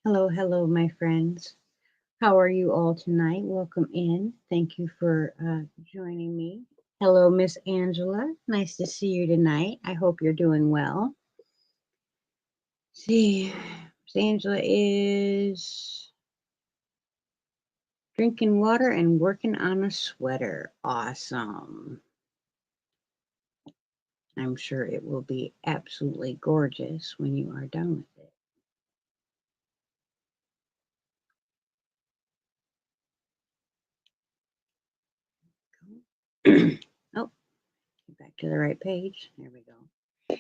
Hello, hello, my friends. How are you all tonight? Welcome in. Thank you for joining me. Hello, Miss Angela. Nice to see you tonight. I hope you're doing well. See, Miss Angela is drinking water and working on a sweater. Awesome. I'm sure it will be absolutely gorgeous when you are done with it. Oh, get back to the right page. There we go.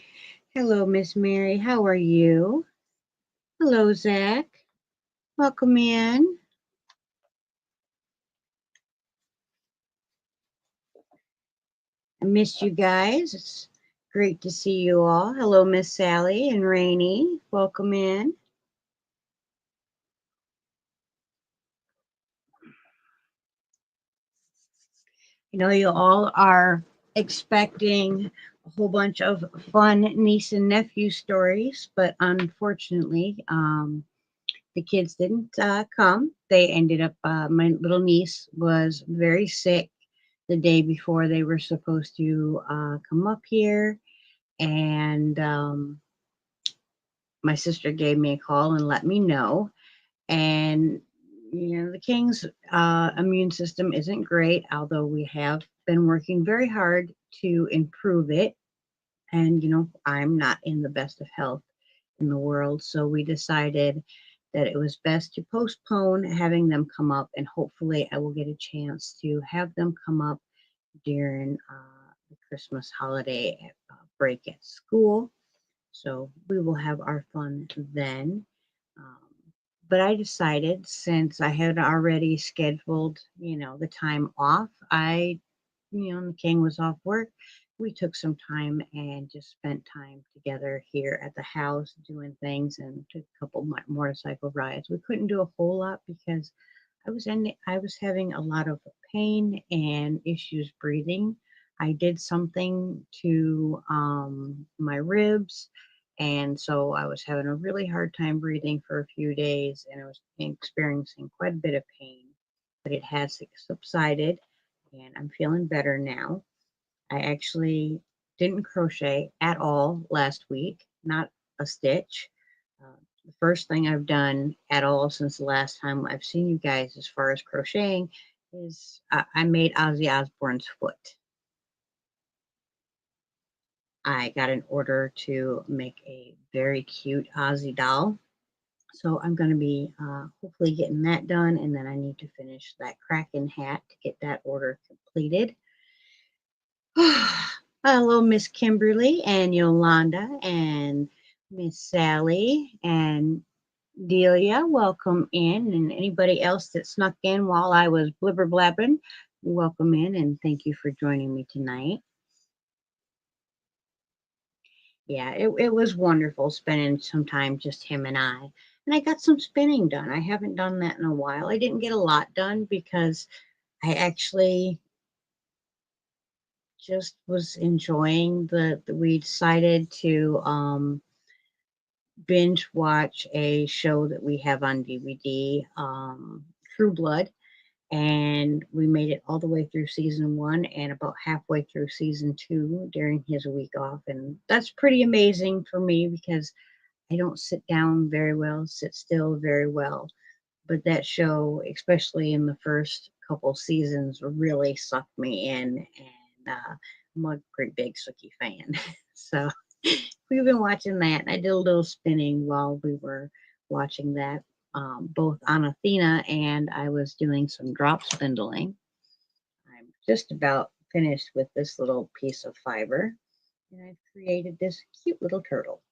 Hello, Miss Mary. How are you? Hello, Zach. Welcome in. I missed you guys. It's great to see you all. Hello, Miss Sally and Rainey. Welcome in. I know you all are expecting a whole bunch of fun niece and nephew stories, but unfortunately, the kids didn't come. They ended up, my little niece was very sick the day before they were supposed to come up here. And my sister gave me a call and let me know. And, the king's immune system isn't great, although we have been working very hard to improve it. And, I'm not in the best of health in the world. So we decided that it was best to postpone having them come up. And hopefully, I will get a chance to have them come up during the Christmas holiday break at school. So we will have our fun then. Um, but I decided since I had already scheduled, the time off, the king was off work. We took some time and just spent time together here at the house doing things and took a couple motorcycle rides. We couldn't do a whole lot because I was having a lot of pain and issues breathing. I did something to my ribs, and so I was having a really hard time breathing for a few days, and I was experiencing quite a bit of pain. But it has subsided, and I'm feeling better now. I actually didn't crochet at all last week, not a stitch. The first thing I've done at all since the last time I've seen you guys as far as crocheting is I made Ozzy Osbourne's foot. I got an order to make a very cute Ozzy doll. So I'm going to be hopefully getting that done. And then I need to finish that Kraken hat to get that order completed. Hello, Miss Kimberly and Yolanda and Miss Sally and Delia. Welcome in. And anybody else that snuck in while I was blibber blabbing, welcome in and thank you for joining me tonight. Yeah, it was wonderful spending some time just him and I. And I got some spinning done. I haven't done that in a while. I didn't get a lot done because I actually just was enjoying we decided to binge watch a show that we have on DVD, True Blood, and we made it all the way through season one and about halfway through season two during his week off. And that's pretty amazing for me because I don't sit down very well, sit still very well. But that show, especially in the first couple seasons, really sucked me in. And I'm a great big Sookie fan. So we've been watching that. And I did a little spinning while we were watching that, both on Athena and I was doing some drop spindling. I'm just about finished with this little piece of fiber. And I've created this cute little turtle.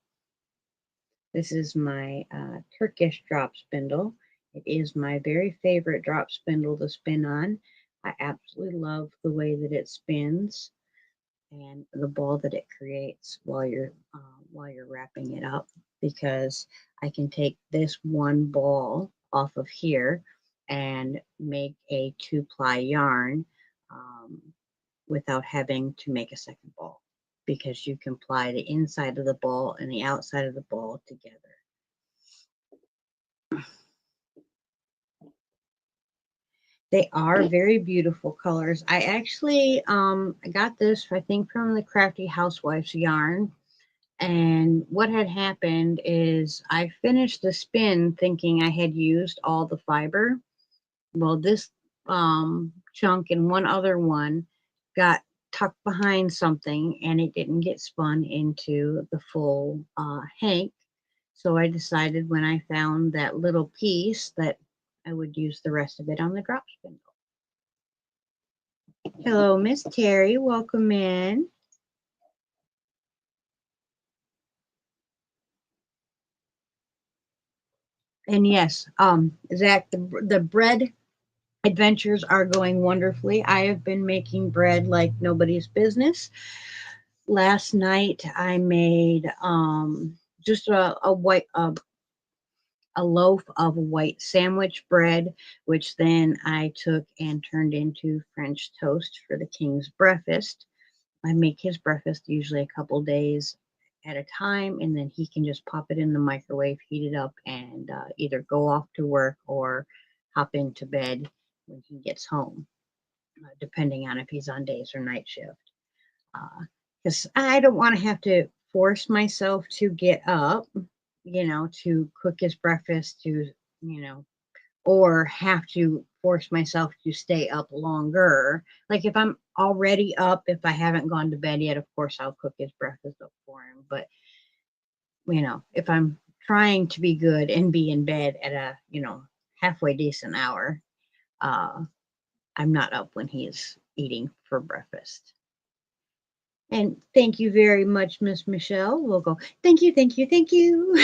This is my Turkish drop spindle. It is my very favorite drop spindle to spin on. I absolutely love the way that it spins and the ball that it creates while you're wrapping it up, because I can take this one ball off of here and make a 2-ply yarn um, without having to make a second ball, because you can ply the inside of the ball and the outside of the ball together. They are very beautiful colors. I actually I got this, I think, from the Crafty Housewife's yarn. And what had happened is I finished the spin thinking I had used all the fiber. Well, this chunk and one other one got tucked behind something and it didn't get spun into the full hank. So I decided when I found that little piece that I would use the rest of it on the drop spindle. Hello, Miss Terry. Welcome in. And yes, Zach, the bread adventures are going wonderfully. I have been making bread like nobody's business. Last night I made just a loaf of white sandwich bread, which then I took and turned into French toast for the king's breakfast. I make his breakfast usually a couple days at a time, and then he can just pop it in the microwave, heat it up, and either go off to work or hop into bed when he gets home, depending on if he's on days or night shift. Because I don't want to have to force myself to get up, to cook his breakfast, or have to force myself to stay up longer. Like if I'm already up, if I haven't gone to bed yet, of course I'll cook his breakfast up for him. But if I'm trying to be good and be in bed at a, halfway decent hour, uh, I'm not up when he's eating for breakfast. And thank you very much, Miss Michelle. We'll go, thank you, thank you, thank you.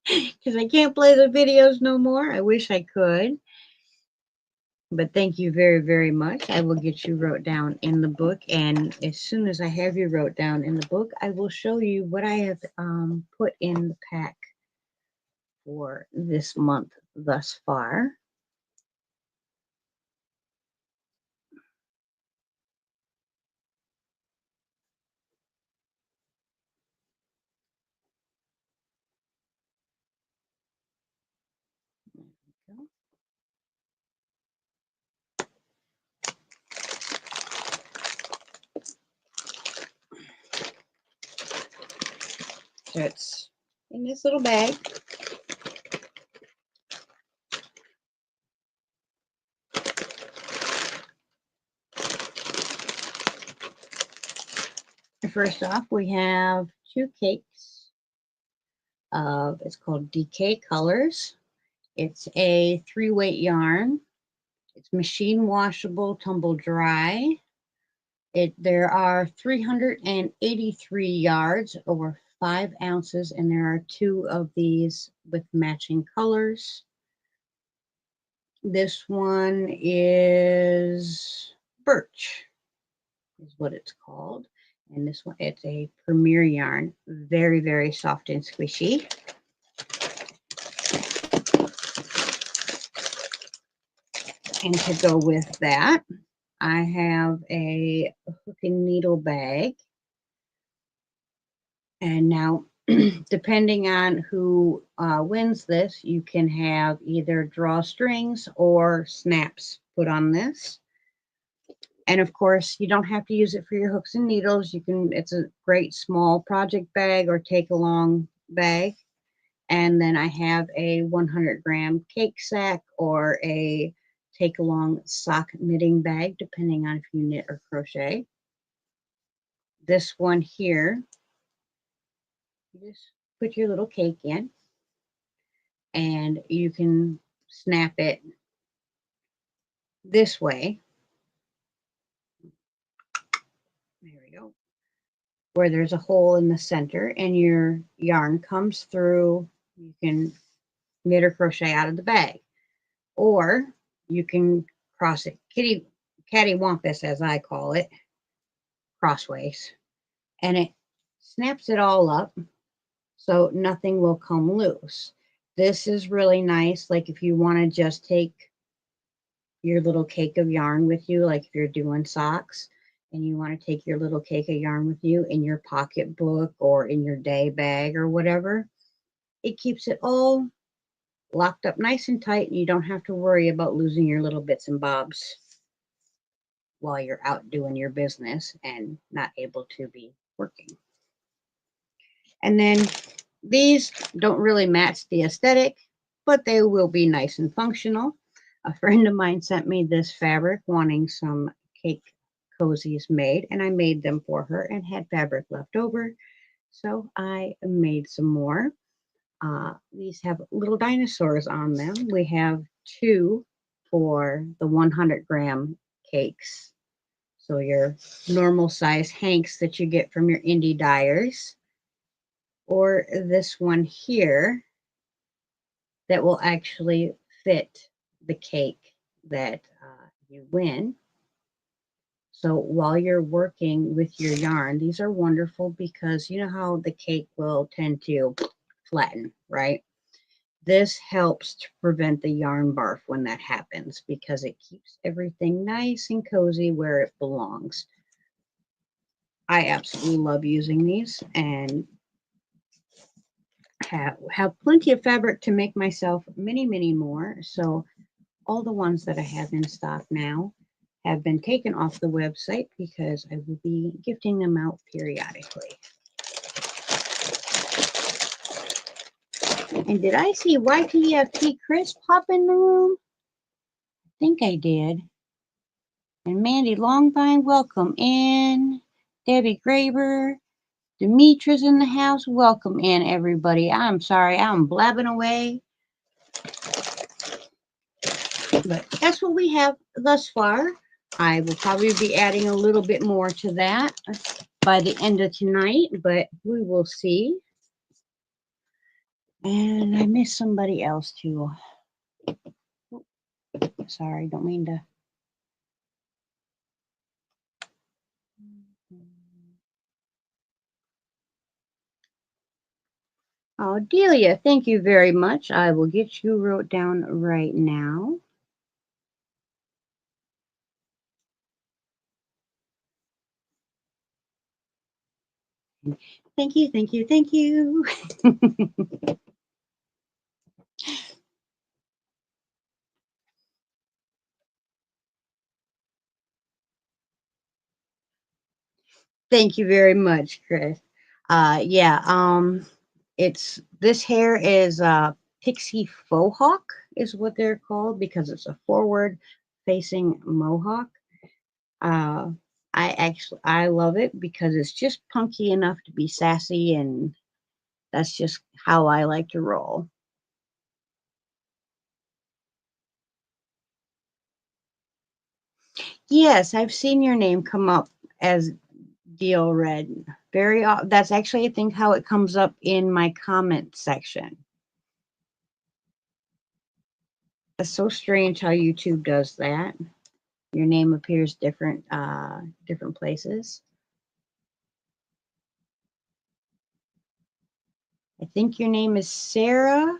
Because I can't play the videos no more. I wish I could. But thank you very, very much. I will get you wrote down in the book. And as soon as I have you wrote down in the book, I will show you what I have put in the pack for this month thus far. There we go. So it's in this little bag. First off, we have 2 cakes of, it's called DK Colors. It's a 3-weight yarn. It's machine washable, tumble dry. There are 383 yards, over 5 ounces, and there are 2 of these with matching colors. This one is birch, is what it's called. And this one, it's a premier yarn, very, very soft and squishy. And to go with that, I have a hook and needle bag. And now, depending on who wins this, you can have either drawstrings or snaps put on this. And of course, you don't have to use it for your hooks and needles. It's a great small project bag or take along bag. And then I have a 100-gram cake sack or a take along sock knitting bag, depending on if you knit or crochet. This one here, you just put your little cake in and you can snap it this way. There we go. Where there's a hole in the center and your yarn comes through. You can knit or crochet out of the bag. Or you can cross it cattywampus, as I call it, crossways. And it snaps it all up so nothing will come loose. This is really nice. Like if you want to just take your little cake of yarn with you, like if you're doing socks and you want to take your little cake of yarn with you in your pocketbook or in your day bag or whatever, it keeps it all locked up nice and tight, and you don't have to worry about losing your little bits and bobs while you're out doing your business and not able to be working. And then these don't really match the aesthetic, but they will be nice and functional. A friend of mine sent me this fabric wanting some cake cozies made, and I made them for her and had fabric left over. So I made some more. These have little dinosaurs on them. We have two for the 100-gram cakes. So your normal size hanks that you get from your indie dyers, or this one here that will actually fit the cake that you win. So while you're working with your yarn, these are wonderful because you know how the cake will tend to flatten, right? This helps to prevent the yarn barf when that happens because it keeps everything nice and cozy where it belongs. I absolutely love using these and have plenty of fabric to make myself many more. So all the ones that I have in stock now have been taken off the website because I will be gifting them out periodically. And did I see YTFT Chris pop in the room? I think I did. And Mandy Longvine, welcome in. Debbie Graber, Demetra's in the house. Welcome in, everybody. I'm sorry, I'm blabbing away. But that's what we have thus far. I will probably be adding a little bit more to that by the end of tonight, but we will see. And I missed somebody else too. Sorry, don't mean to. Oh, Delia, thank you very much. I will get you wrote down right now. Thank you, thank you, thank you. Thank you very much, Chris. It's this hair is Pixie Faux Hawk is what they're called because it's a forward facing mohawk. Uh, I love it because it's just punky enough to be sassy, and that's just how I like to roll. Yes, I've seen your name come up as Deal Red. That's actually I think how it comes up in my comment section. It's so strange how YouTube does that. Your name appears different places. I think your name is Sarah.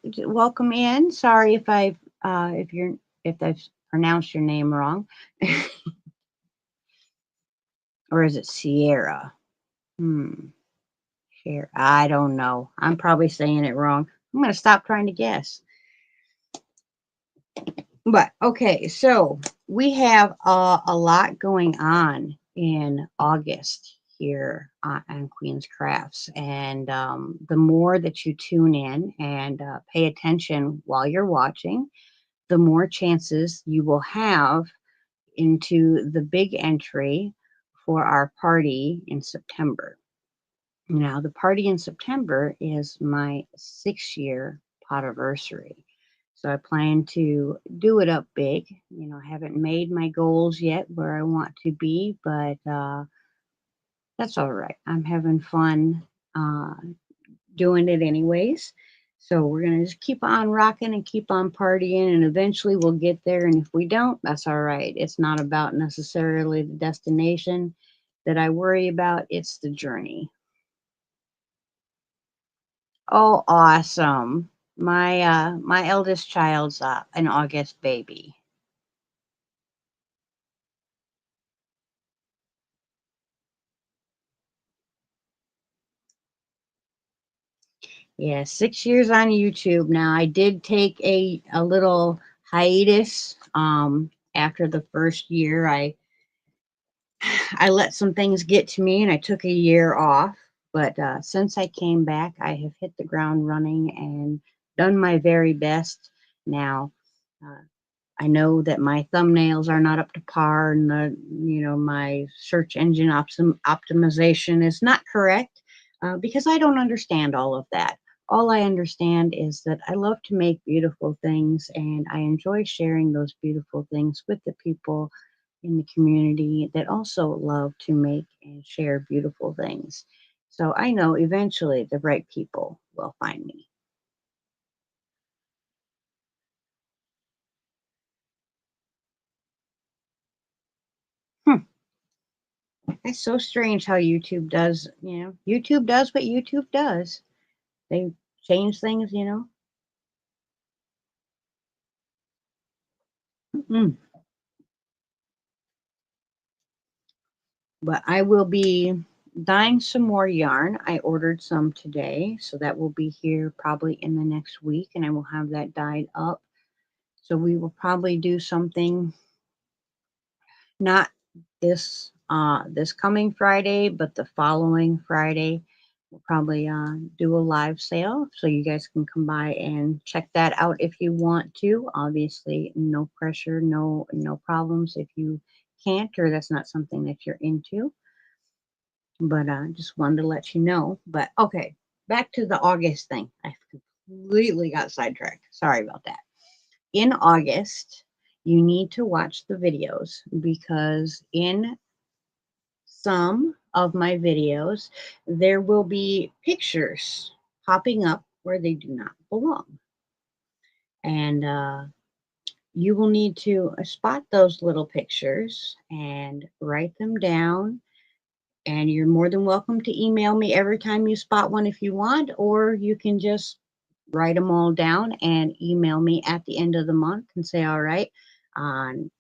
Welcome in. Sorry if I've pronounced your name wrong. Or is it Sierra? I don't know. I'm probably saying it wrong. I'm going to stop trying to guess. But okay, so we have a lot going on in August here on Queen's Crafts. And the more that you tune in and pay attention while you're watching, the more chances you will have into the big entry for our party in September. Now, the party in September is my 6-year potiversary. So I plan to do it up big. You know, I haven't made my goals yet where I want to be, but that's all right. I'm having fun doing it anyways. So we're going to just keep on rocking and keep on partying, and eventually we'll get there. And if we don't, that's all right. It's not about necessarily the destination that I worry about. It's the journey. Oh, awesome. My eldest child's an August baby. Yeah, 6 years on YouTube now. I did take a little hiatus after the first year. I let some things get to me and I took a year off. But since I came back, I have hit the ground running and done my very best. Now, uh, I know that my thumbnails are not up to par, and my search engine optimization is not correct because I don't understand all of that. All I understand is that I love to make beautiful things, and I enjoy sharing those beautiful things with the people in the community that also love to make and share beautiful things. So I know eventually the right people will find me. Hmm. It's so strange how YouTube does what YouTube does. They change things. Mm-mm. But I will be dyeing some more yarn. I ordered some today, so that will be here probably in the next week, and I will have that dyed up. So we will probably do something not this coming Friday, but the following Friday. We'll probably do a live sale so you guys can come by and check that out if you want to. Obviously, no pressure, no problems if you can't or that's not something that you're into. But just wanted to let you know. But okay, back to the August thing. I completely got sidetracked. Sorry about that. In August, you need to watch the videos because in some of my videos, there will be pictures popping up where they do not belong. And you will need to spot those little pictures and write them down. And you're more than welcome to email me every time you spot one if you want, or you can just write them all down and email me at the end of the month and say, all right, on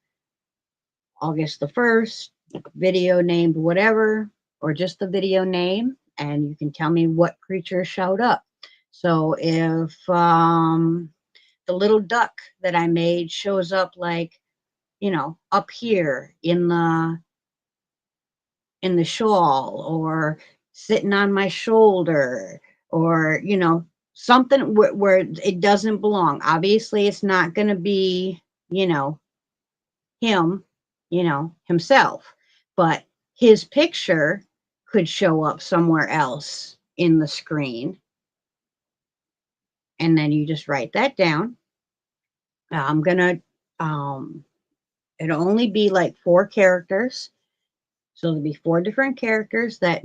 August the 1st, video named whatever, or just the video name, and you can tell me what creature showed up. So if the little duck that I made shows up like, up here in the shawl or sitting on my shoulder or, something where it doesn't belong. Obviously, it's not going to be, you know, him, himself, but his picture could show up somewhere else in the screen. And then you just write that down. I'm going to, it'll only be like 4 characters. So there'll be 4 different characters that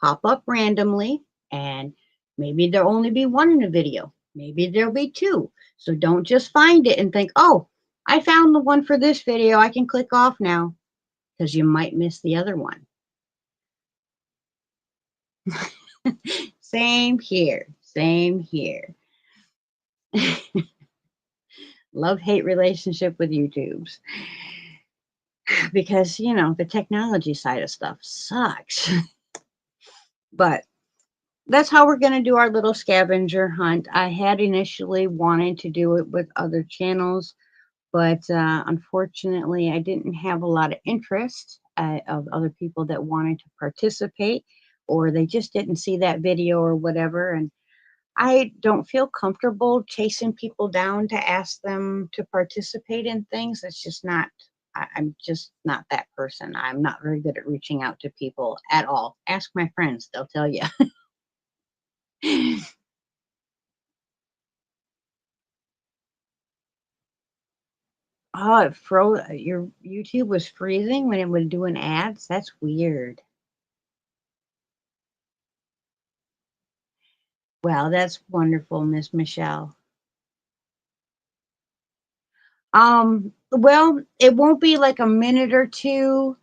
pop up randomly. And maybe there'll only be one in a video. Maybe there'll be 2. So don't just find it and think, oh, I found the one for this video. I can click off now because you might miss the other one. Same here. Same here. Love hate relationship with YouTube's because, the technology side of stuff sucks. But that's how we're going to do our little scavenger hunt. I had initially wanted to do it with other channels, but unfortunately, I didn't have a lot of interest of other people that wanted to participate, or they just didn't see that video or whatever. And I don't feel comfortable chasing people down to ask them to participate in things. It's just not, I'm just not that person. I'm not very good at reaching out to people at all. Ask my friends, they'll tell you. Oh, it froze. Your YouTube was freezing when it was doing ads. That's weird. Wow, that's wonderful, Miss Michelle. Well, it won't be like a minute or two,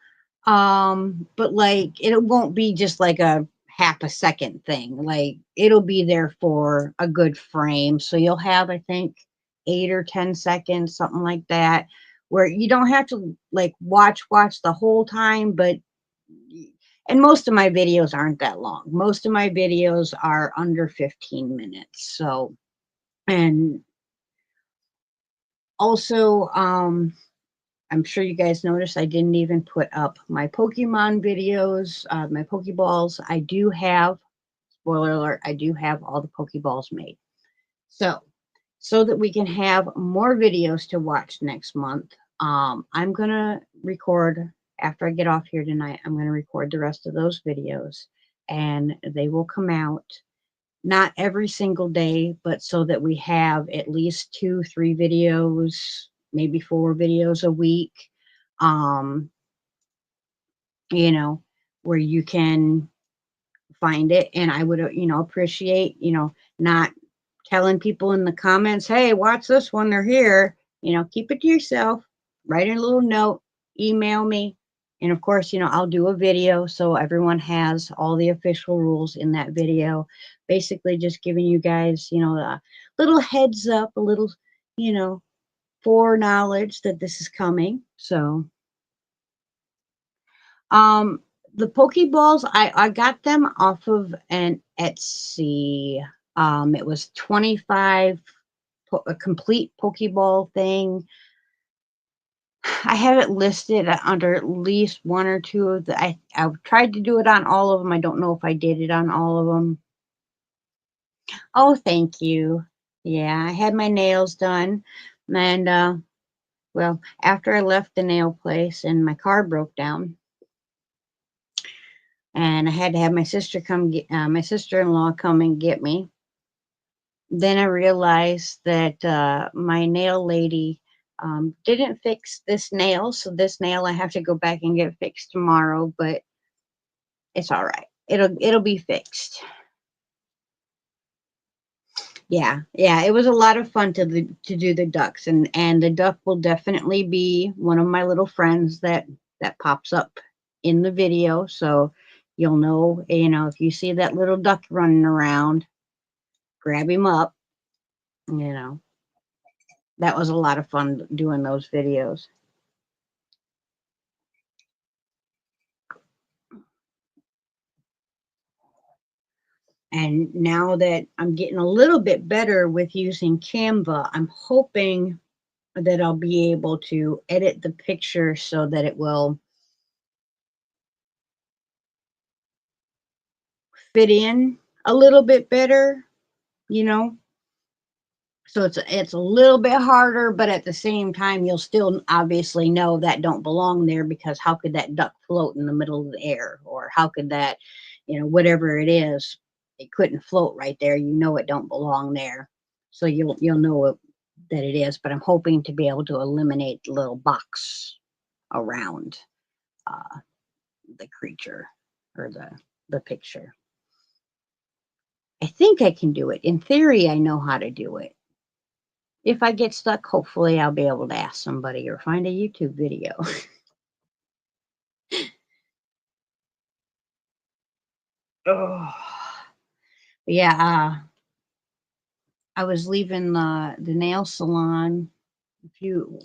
but like it won't be just like a half a second thing. Like it'll be there for a good frame. So you'll have, I think, 8 or 10 seconds, something like that, where you don't have to like watch the whole time, but And most of my videos aren't that long. Most of my videos are under 15 minutes. So, and also, I'm sure you guys noticed I didn't even put up my Pokemon videos, my Pokeballs. I do have, spoiler alert, I do have all the Pokeballs made. So that we can have more videos to watch next month, I'm going to record, after I get off here tonight, I'm going to record the rest of those videos and they will come out not every single day, but so that we have at least 2, 3 videos, maybe 4 videos a week. Um, you know, where you can find it. And I would, appreciate, not telling people in the comments, hey, watch this when they're here. Keep it to yourself, write a little note, email me. And of course, I'll do a video so everyone has all the official rules in that video. Basically, just giving you guys, a little heads up, a little, you know, foreknowledge that this is coming. So, um, the Pokeballs, I got them off of an Etsy. It was 25 a complete Pokeball thing. I have it listed under at least 1 or 2 of the. I've tried to do it on all of them. I don't know if I did it on all of them. Oh, thank you. Yeah, I had my nails done, and well, after I left the nail place and my car broke down, and I had to have my sister come get my sister-in-law come and get me. Then I realized that my nail lady didn't fix this nail, so this nail I have to go back and get fixed tomorrow. But it's all right. It'll be fixed. Yeah, yeah. It was a lot of fun to do the ducks, and the duck will definitely be one of my little friends that pops up in the video. So you'll know, if you see that little duck running around, grab him up. You know, that was a lot of fun doing those videos. And now that I'm getting a little bit better with using Canva, I'm hoping that I'll be able to edit the picture so that it will fit in a little bit better, you know. So it's a little bit harder, but at the same time, you'll still obviously know that don't belong there, because how could that duck float in the middle of the air, or how could that, whatever it is, it couldn't float right there. It don't belong there, so you'll know that it is. But I'm hoping to be able to eliminate the little box around uh, the creature or the picture. I think I can do it. In theory, I know how to do it. If I get stuck, hopefully I'll be able to ask somebody or find a YouTube video. Oh, yeah. I was leaving the nail salon a few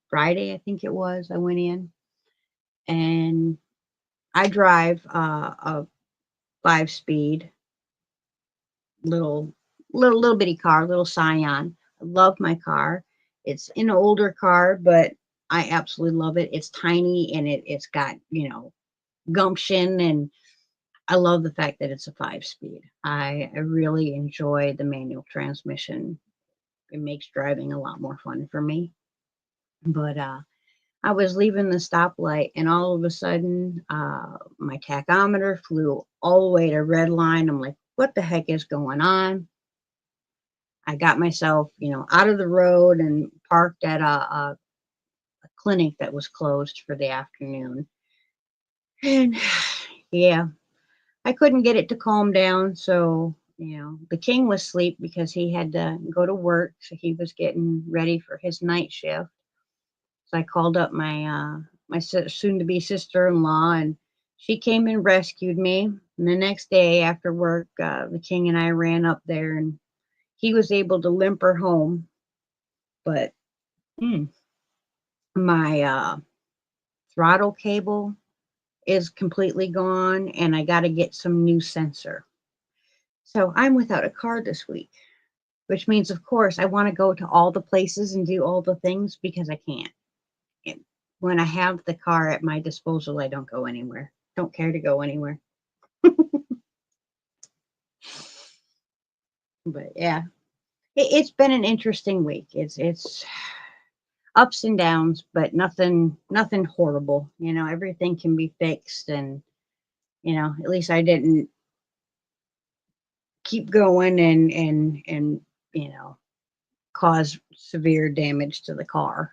Friday, I think it was. I went in, and I drive a 5-speed little bitty car, little Scion. I love my car. It's an older car, but I absolutely love it. It's tiny, and it's got gumption, and I love the fact that it's a 5-speed. I really enjoy the manual transmission. It makes driving a lot more fun for me. But I was leaving the stoplight, and all of a sudden, my tachometer flew all the way to red line. I'm like, what the heck is going on? I got myself, out of the road and parked at a clinic that was closed for the afternoon. And yeah, I couldn't get it to calm down. So, the king was asleep because he had to go to work. So he was getting ready for his night shift. So I called up my soon to be sister-in-law, and she came and rescued me. And the next day after work, the king and I ran up there, and he was able to limp her home. But my throttle cable is completely gone, and I got to get some new sensor. So I'm without a car this week, which means, of course, I want to go to all the places and do all the things because I can't. And when I have the car at my disposal, I don't go anywhere. Don't care to go anywhere. But yeah, it's been an interesting week. It's ups and downs, but nothing horrible. You know, everything can be fixed, and at least I didn't keep going and cause severe damage to the car.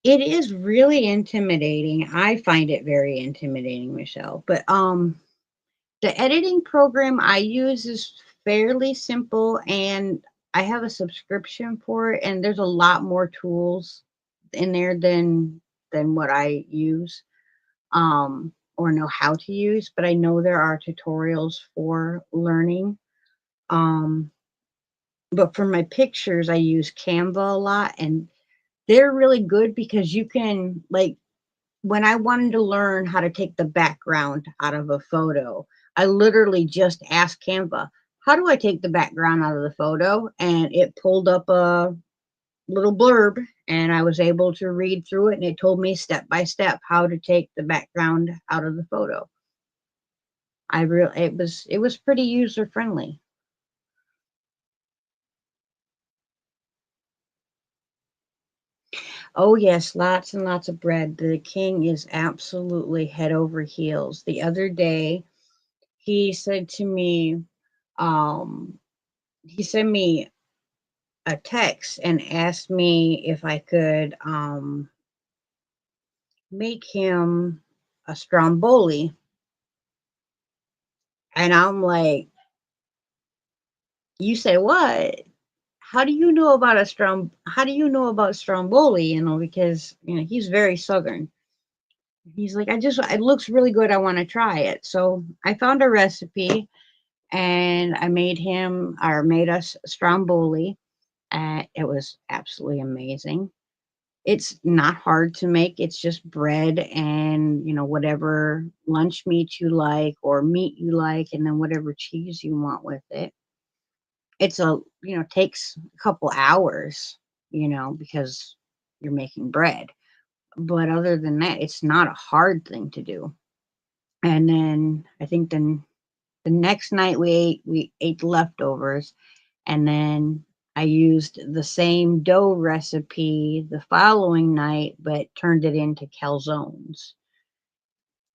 It is really intimidating. I find it very intimidating, Michelle. But the editing program I use is fairly simple, and I have a subscription for it, and there's a lot more tools in there than what I use or know how to use, but I know there are tutorials for learning. Um but for my pictures I use Canva a lot, and they're really good because you can, like, when I wanted to learn how to take the background out of a photo, I literally just asked Canva, how do I take the background out of the photo? And it pulled up a little blurb, and I was able to read through it, and it told me step by step how to take the background out of the photo. It was pretty user friendly. Oh yes, lots and lots of bread. The king is absolutely head over heels. The other day, he said to me, um, he sent me a text and asked me if I could make him a stromboli. And I'm like, you say what? How do you know about stromboli? Because he's very southern. He's like, it looks really good. I want to try it. So I found a recipe, and I made us stromboli. It was absolutely amazing. It's not hard to make. It's just bread and, whatever lunch meat you like or meat you like, and then whatever cheese you want with it. Takes a couple hours, because you're making bread. But other than that, it's not a hard thing to do. And then I think then the next night we ate leftovers, and then I used the same dough recipe the following night, but turned it into calzones.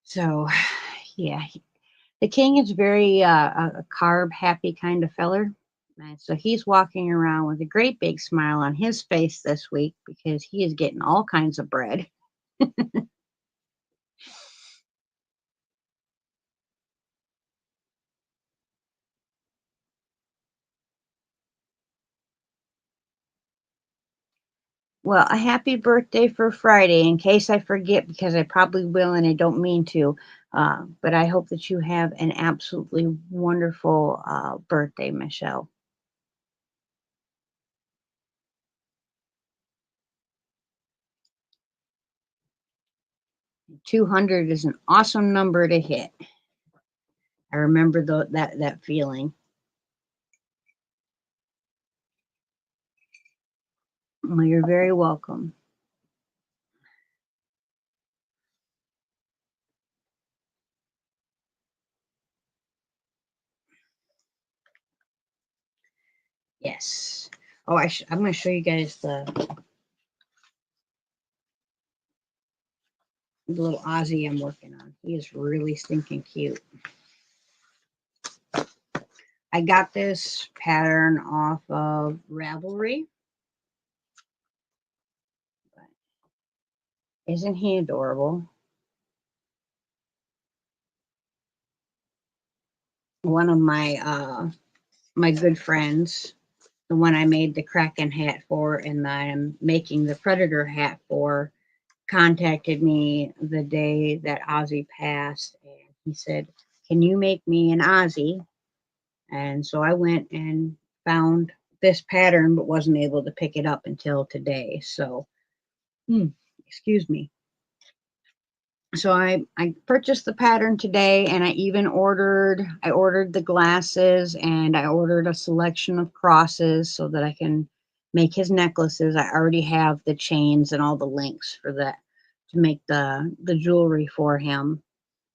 So, yeah, the king is very a carb happy kind of feller. And so he's walking around with a great big smile on his face this week because he is getting all kinds of bread. Well, a happy birthday for Friday in case I forget, because I probably will and I don't mean to. But I hope that you have an absolutely wonderful birthday, Michelle. 200 is an awesome number to hit. I remember that feeling. Well, you're very welcome. Yes. Oh, I'm going to show you guys the little Aussie I'm working on. He is really stinking cute. I got this pattern off of Ravelry. Isn't he adorable? One of my good friends, the one I made the Kraken hat for and that I'm making the Predator hat for, contacted me the day that Ozzy passed, and he said, "Can you make me an Ozzy?" And so I went and found this pattern, but wasn't able to pick it up until today. So, excuse me. So I purchased the pattern today, and I even ordered the glasses, and I ordered a selection of crosses so that I can make his necklaces. I already have the chains and all the links for that to make the jewelry for him,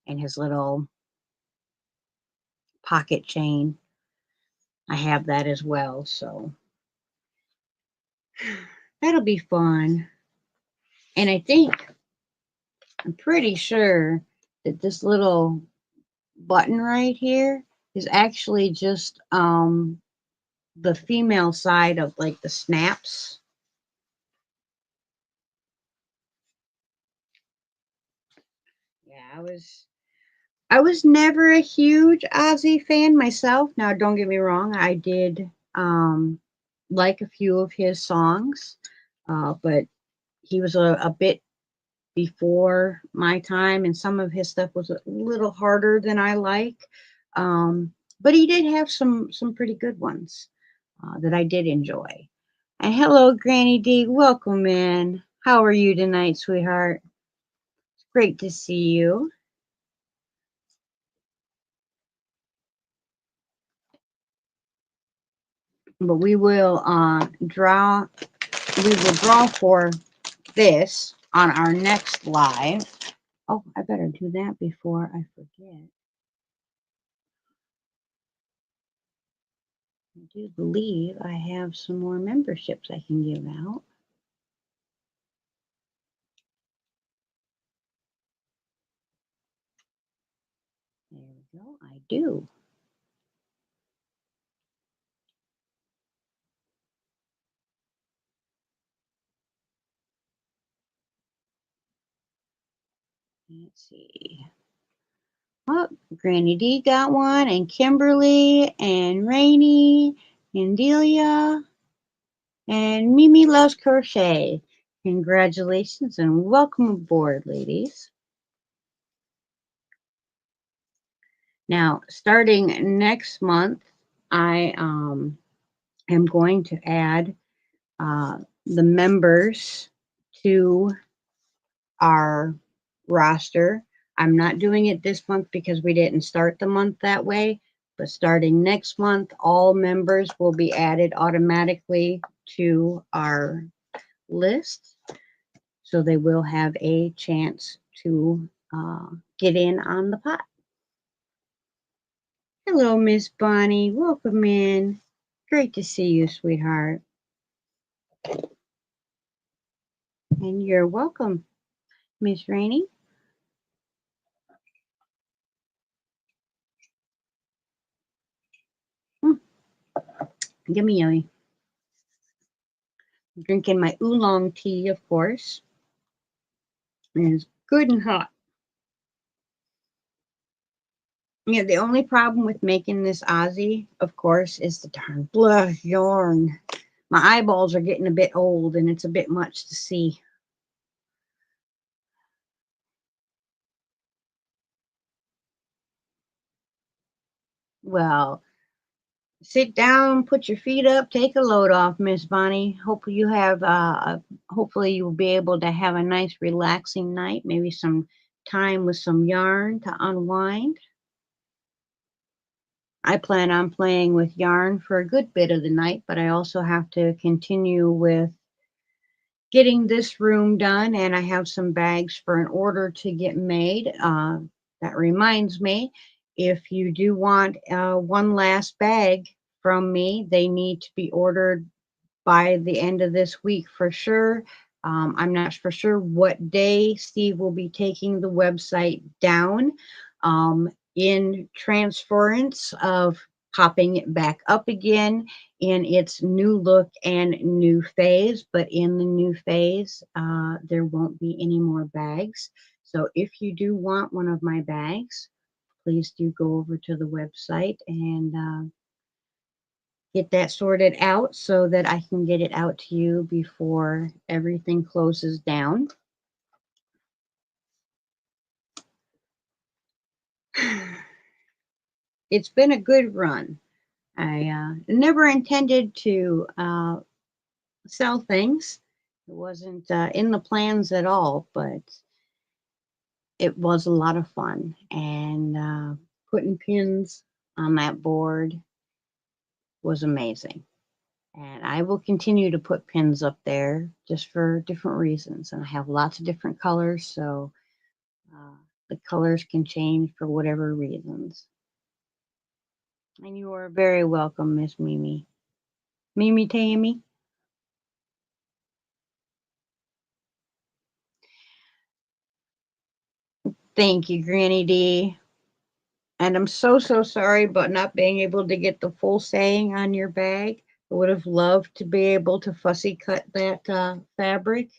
and his little pocket chain. I have that as well, so that'll be fun. And I'm pretty sure that this little button right here is actually just the female side of like the snaps. Yeah, I was never a huge Ozzy fan myself. Now, don't get me wrong, I did like a few of his songs, but he was a bit before my time, and some of his stuff was a little harder than I like. But he did have some pretty good ones that I did enjoy. And hello, Granny D. Welcome in. How are you tonight, sweetheart? It's great to see you. But we will draw for this on our next live. Oh, I better do that before I forget. I do believe I have some more memberships I can give out. There we go. I do. Let's see. Oh, Granny D got one, and Kimberly, and Rainey, and Delia, and Mimi loves crochet. Congratulations and welcome aboard, ladies. Now, starting next month, I am going to add the members to our roster. I'm not doing it this month because we didn't start the month that way, but starting next month, all members will be added automatically to our list. So they will have a chance to get in on the pot. Hello, Miss Bonnie. Welcome in. Great to see you, sweetheart. And you're welcome, Miss Rainey. Yummy, yummy. Drinking my oolong tea, of course. And it's good and hot. Yeah, the only problem with making this Aussie, of course, is the darn blah yarn. My eyeballs are getting a bit old and it's a bit much to see. Well, sit down, put your feet up, take a load off, Miss Bonnie. Hopefully you'll be able to have a nice relaxing night, maybe some time with some yarn to unwind. I plan on playing with yarn for a good bit of the night, but I also have to continue with getting this room done, and I have some bags for an order to get made. That reminds me, if you do want one last bag from me, they need to be ordered by the end of this week for sure. I'm not for sure what day Steve will be taking the website down in transference of popping it back up again in its new look and new phase. But in the new phase, there won't be any more bags. So if you do want one of my bags, please do go over to the website and get that sorted out so that I can get it out to you before everything closes down. It's been a good run. I never intended to sell things. It wasn't in the plans at all, but it was a lot of fun. And putting pins on that board was amazing. And I will continue to put pins up there just for different reasons. And I have lots of different colors, so uh, the colors can change for whatever reasons. And you are very welcome, Miss Mimi. Mimi Tammy. Thank you, Granny D. And I'm so, so sorry about not being able to get the full saying on your bag. I would have loved to be able to fussy cut that fabric,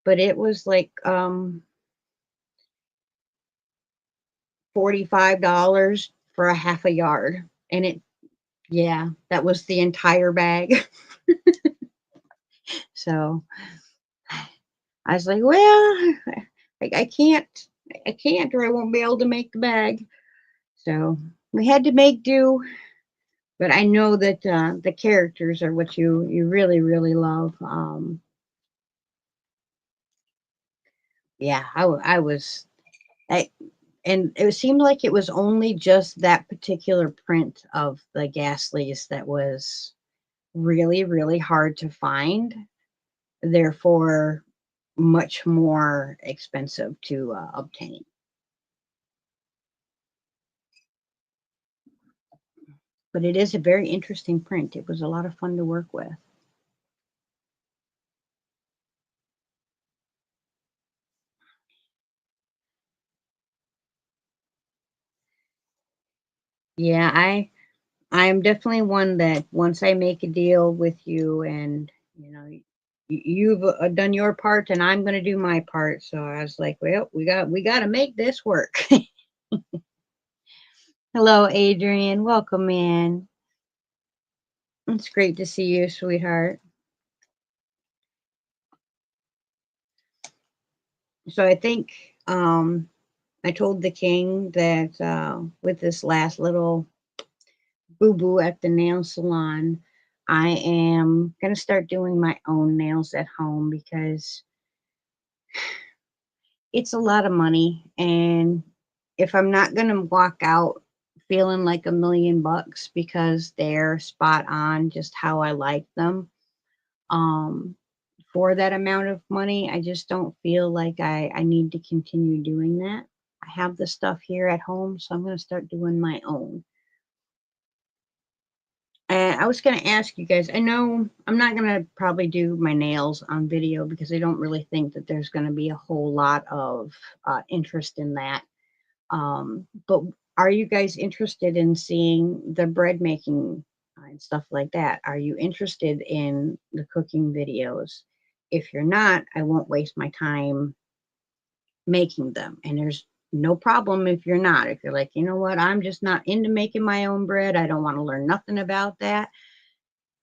but it was like $45 for a half a yard. And it, yeah, that was the entire bag. So I was like, well, I can't, or I won't be able to make the bag. So we had to make do. But I know that the characters are what you really really love. Yeah, I was I and it seemed like it was only just that particular print of the Gasleys that was really really hard to find. Therefore, much more expensive to obtain. But it is a very interesting print. It was a lot of fun to work with. Yeah, I'm definitely one that once I make a deal with you and you've done your part and I'm going to do my part. So I was like, well, we got to make this work. Hello, Adrian. Welcome in. It's great to see you, sweetheart. So I think I told the king that with this last little boo boo at the nail salon, I am going to start doing my own nails at home because it's a lot of money. And if I'm not going to walk out feeling like $1,000,000 because they're spot on just how I like them, um, for that amount of money, I just don't feel like I need to continue doing that. I have the stuff here at home, so I'm going to start doing my own. And I was going to ask you guys, I know I'm not going to probably do my nails on video because I don't really think that there's going to be a whole lot of interest in that. But are you guys interested in seeing the bread making and stuff like that? Are you interested in the cooking videos? If you're not, I won't waste my time making them. And there's no problem if you're not. If you're like, you know what, I'm just not into making my own bread, I don't want to learn nothing about that.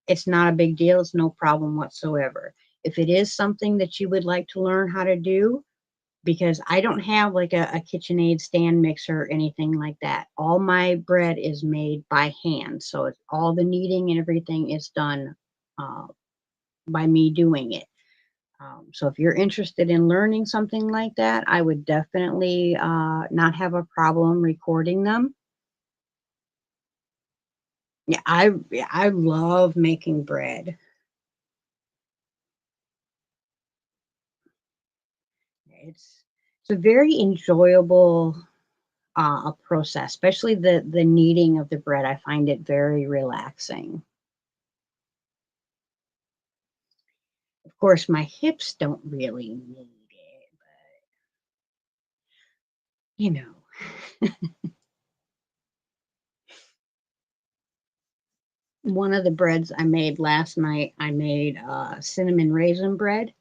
It's not a big deal. It's no problem whatsoever. If it is something that you would like to learn how to do, because I don't have like a KitchenAid stand mixer or anything like that. All my bread is made by hand. So it's all the kneading and everything is done uh, by me doing it. So if you're interested in learning something like that, I would definitely not have a problem recording them. Yeah, I love making bread. It's a very enjoyable a process, especially the kneading of the bread. I find it very relaxing. Of course, my hips don't really need it, but you know. One of the breads I made last night, I made cinnamon raisin bread,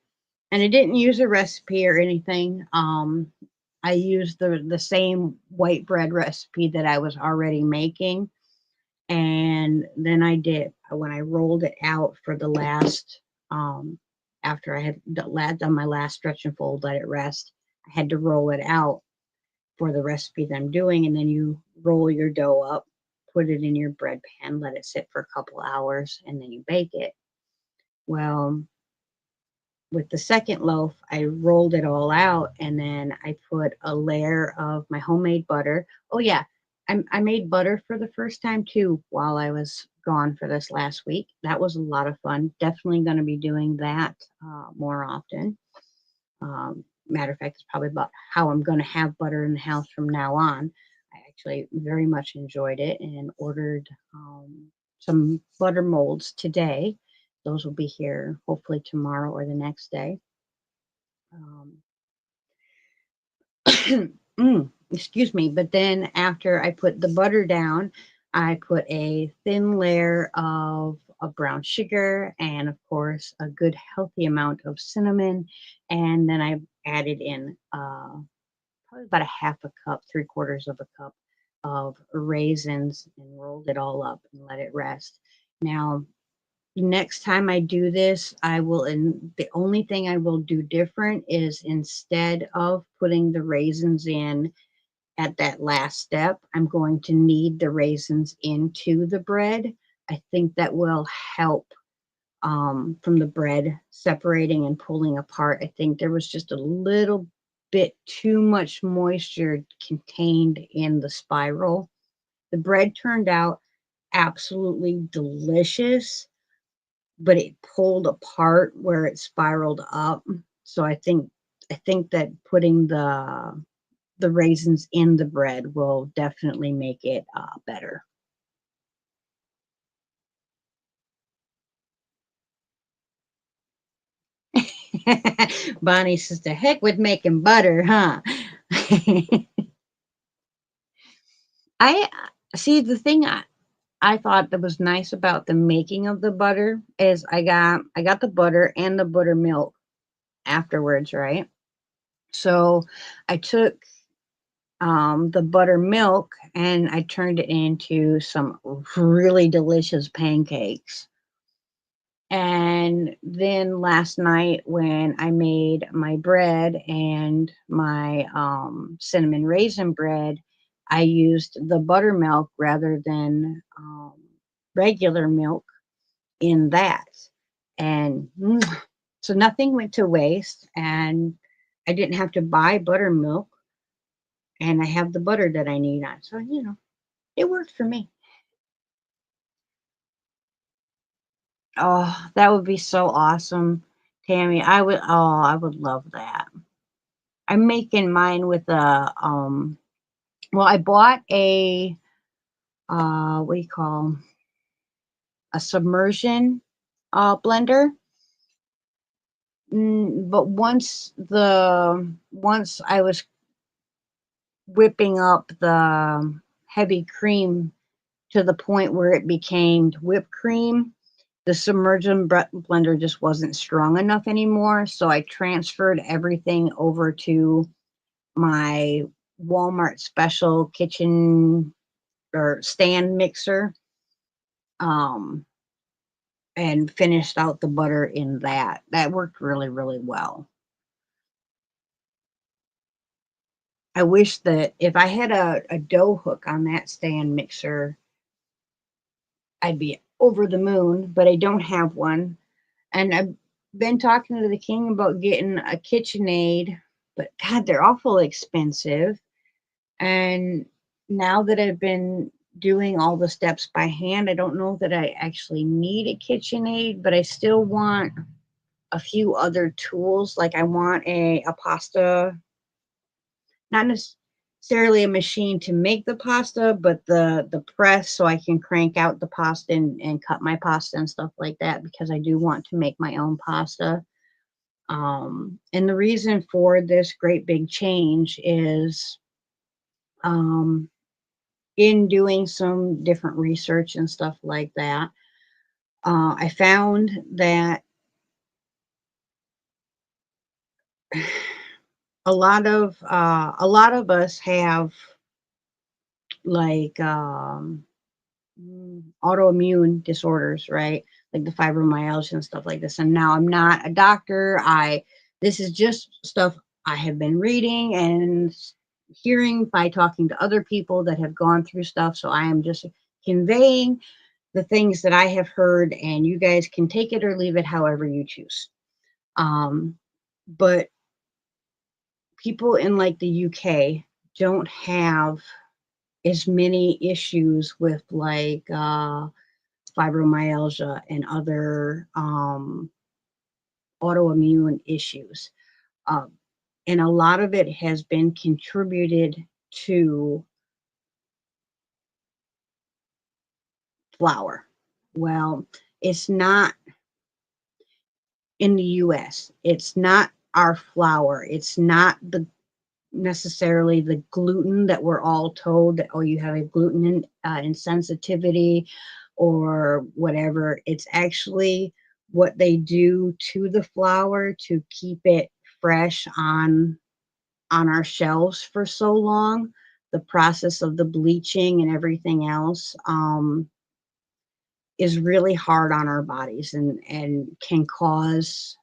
and I didn't use a recipe or anything. I used the same white bread recipe that I was already making, and then I did when I rolled it out for the last after I had done my last stretch and fold, let it rest. I had to roll it out for the recipe that I'm doing, and then you roll your dough up put it in your bread pan, let it sit for a couple hours, and then you bake it. Well, with the second loaf, I rolled it all out and then I put a layer of my homemade butter. Oh, yeah. I made butter for the first time too while I was gone for this last week. That was a lot of fun. Definitely going to be doing that more often. Matter of fact, it's probably about how I'm going to have butter in the house from now on. I actually very much enjoyed it and ordered some butter molds today. Those will be here hopefully tomorrow or the next day. Um, excuse me. But then after I put the butter down, I put a thin layer of brown sugar and, of course, a good healthy amount of cinnamon. And then I added in probably about a half a cup, three-quarters of a cup of raisins and rolled it all up and let it rest. Now, next time I do this, I will, and the only thing I will do different is instead of putting the raisins in at that last step, I'm going to knead the raisins into the bread. I think that will help from the bread separating and pulling apart. I think there was just a little bit too much moisture contained in the spiral. The bread turned out absolutely delicious, but it pulled apart where it spiraled up. So I think that putting the raisins in the bread will definitely make it better. Bonnie says, "The heck with making butter, huh?" I see the thing I thought that was nice about the making of the butter is I got the butter and the buttermilk afterwards, right? So I took the buttermilk and I turned it into some really delicious pancakes. And then last night, when I made my bread and my cinnamon raisin bread, I used the buttermilk rather than regular milk in that. And so nothing went to waste, and I didn't have to buy buttermilk, and I have the butter that I need on. So, it worked for me. Oh, that would be so awesome, Tammy. I would love that. I'm making mine with well, I bought a what do you call, a submersion blender. But once I was whipping up the heavy cream to the point where it became whipped cream, the submersion blender just wasn't strong enough anymore. So I transferred everything over to my Walmart special kitchen or stand mixer, um, and finished out the butter in that. That worked really, really well. I wish that if I had a dough hook on that stand mixer, I'd be over the moon, but I don't have one. And I've been talking to the king about getting a KitchenAid, but God, they're awful expensive. And now that I've been doing all the steps by hand, I don't know that I actually need a KitchenAid, but I still want a few other tools. Like I want a pasta, not necessarily a machine to make the pasta, but the press so I can crank out the pasta and cut my pasta and stuff like that because I do want to make my own pasta. And the reason for this great big change is um, in doing some different research and stuff like that, I found that a lot of us have like autoimmune disorders, right? Like the fibromyalgia and stuff like this. And now I'm not a doctor. This is just stuff I have been reading and hearing by talking to other people that have gone through stuff. So I am just conveying the things that I have heard, and you guys can take it or leave it however you choose. But people in like the UK don't have as many issues with like fibromyalgia and other autoimmune issues. Um, and a lot of it has been contributed to flour. Well, it's not in the US. It's not our flour. It's not the necessarily the gluten that we're all told that, oh, you have a gluten insensitivity or whatever. It's actually what they do to the flour to keep it fresh on our shelves for so long. The process of the bleaching and everything else is really hard on our bodies and can cause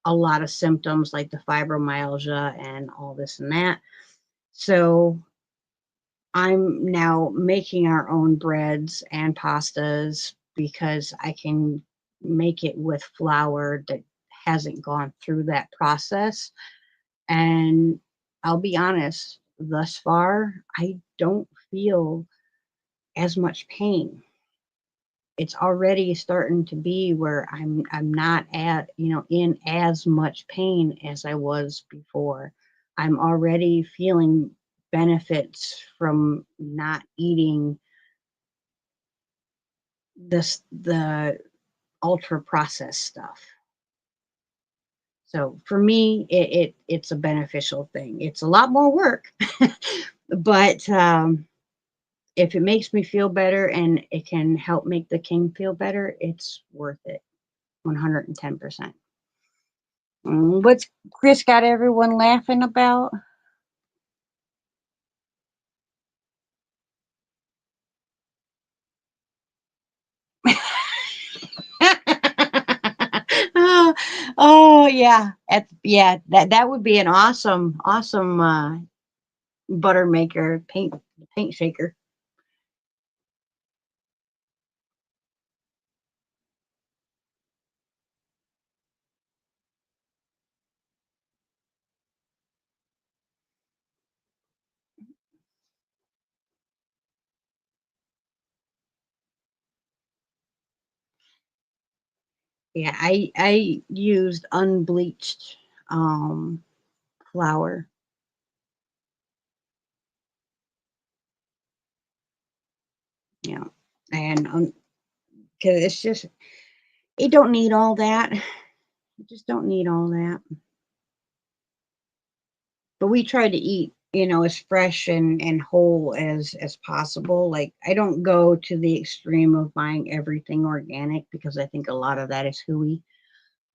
a lot of symptoms like the fibromyalgia and all this and that. So I'm now making our own breads and pastas because I can make it with flour that hasn't gone through that process. And I'll be honest, thus far, I don't feel as much pain. It's already starting to be where I'm not at, in as much pain as I was before. I'm already feeling benefits from not eating the ultra processed stuff. So for me, it's a beneficial thing. It's a lot more work, but if it makes me feel better and it can help make the king feel better, it's worth it. 110%. What's Chris got everyone laughing about? oh, oh, yeah. Yeah, that would be an awesome butter maker, paint shaker. Yeah, I used unbleached flour. Yeah, and because it's just it don't need all that. You just don't need all that. But we try to eat, as fresh and whole as possible. Like I don't go to the extreme of buying everything organic because I think a lot of that is hooey.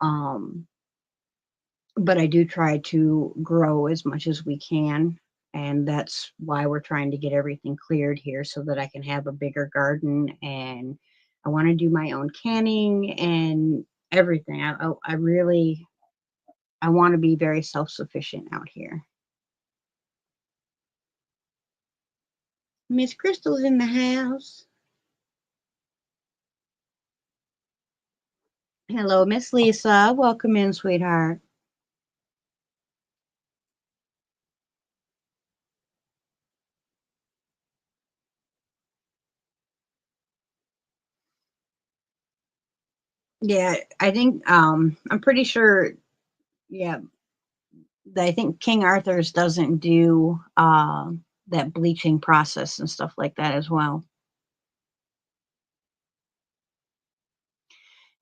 Um, but I do try to grow as much as we can. And that's why we're trying to get everything cleared here so that I can have a bigger garden. And I want to do my own canning and everything. I really, I want to be very self-sufficient out here. Miss Crystal's in the house. Hello, Miss Lisa. Welcome in, sweetheart. Yeah, I think I'm pretty sure, yeah, I think King Arthur's doesn't do that bleaching process and stuff like that as well.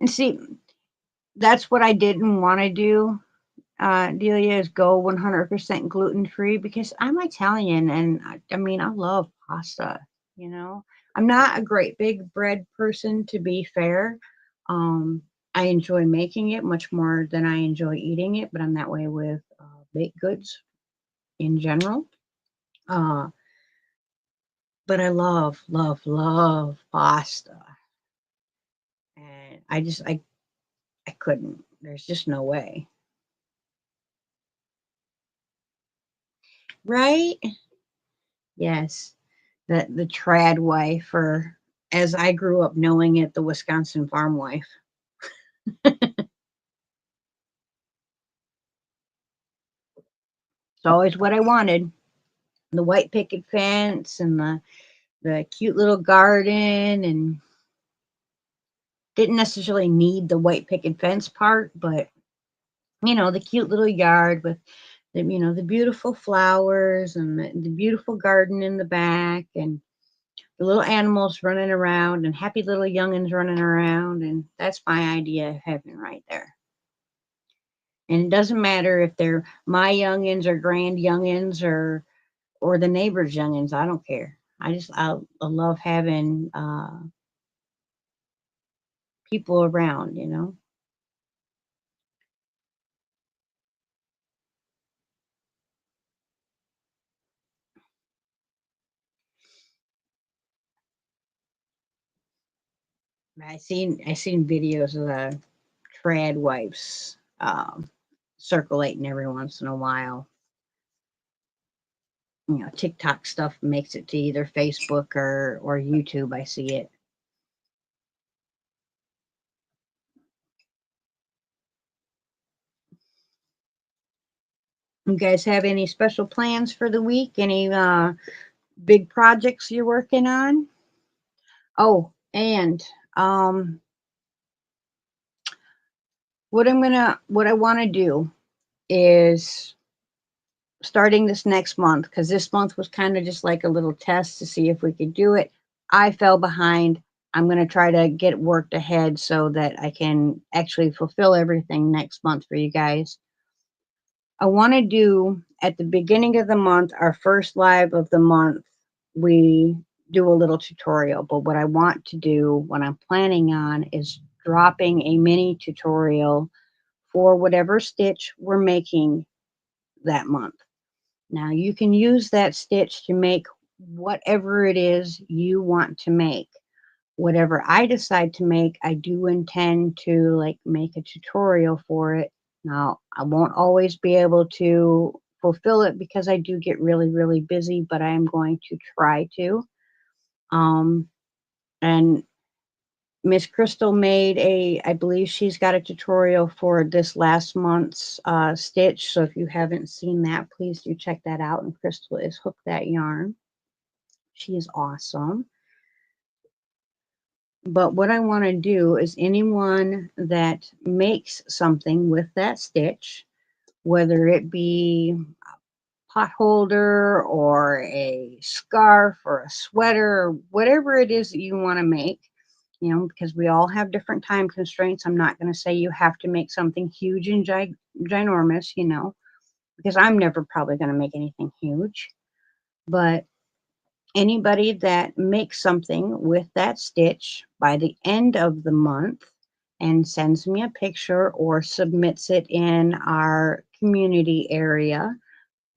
And see, that's what I didn't want to do, Delia, is go 100% gluten free because I'm Italian and I mean, I love pasta, you know. I'm not a great big bread person, to be fair. I enjoy making it much more than I enjoy eating it, but I'm that way with baked goods in general. Uh, but I love pasta. And I couldn't. There's just no way. Right? Yes. the trad wife, or as I grew up knowing it, the Wisconsin farm wife. It's always what I wanted. The white picket fence and the cute little garden, and didn't necessarily need the white picket fence part, but the cute little yard with the beautiful flowers and the beautiful garden in the back, and the little animals running around and happy little youngins running around. And that's my idea of heaven right there. And it doesn't matter if they're my youngins or grand youngins or the neighbor's youngins. I don't care. I love having people around. I seen videos of the trad wives circulating every once in a while. TikTok stuff makes it to either Facebook or YouTube. I see it. You guys have any special plans for the week? Any big projects you're working on? Oh, and what I want to do is starting this next month, because this month was kind of just like a little test to see if we could do it. I fell behind. I'm going to try to get worked ahead so that I can actually fulfill everything next month for you guys. I want to do at the beginning of the month, our first live of the month, we do a little tutorial. But what I want to do, what I'm planning on, is dropping a mini tutorial for whatever stitch we're making that month. Now, you can use that stitch to make whatever it is you want to make. Whatever I decide to make, I do intend to like make a tutorial for it. Now, I won't always be able to fulfill it because I do get really, really busy, but I am going to try to. Um, and Miss Crystal made I believe she's got a tutorial for this last month's stitch. So if you haven't seen that, please do check that out. And Crystal is Hook That Yarn. She is awesome. But what I want to do is anyone that makes something with that stitch, whether it be a pot holder or a scarf or a sweater or whatever it is that you want to make, because we all have different time constraints. I'm not going to say you have to make something huge and ginormous, because I'm never probably going to make anything huge. But anybody that makes something with that stitch by the end of the month and sends me a picture or submits it in our community area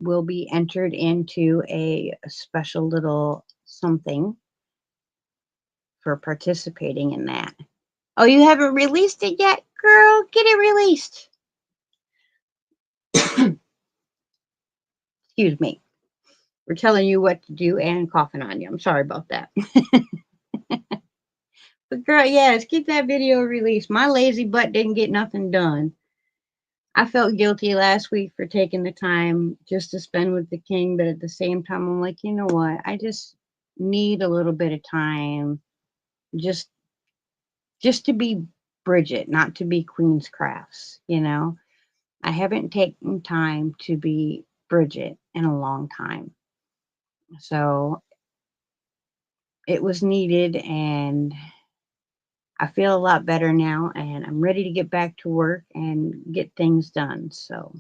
will be entered into a special little something for participating in that. Oh, you haven't released it yet? Girl, get it released. Excuse me. We're telling you what to do and coughing on you. I'm sorry about that. But girl, yes, get that video released. My lazy butt didn't get nothing done. I felt guilty last week for taking the time just to spend with the king, but at the same time, I'm like, you know what? I just need a little bit of time just just to be Bridget, not to be Queen's Crafts. I haven't taken time to be Bridget in a long time. So it was needed, and I feel a lot better now, and I'm ready to get back to work and get things done. So,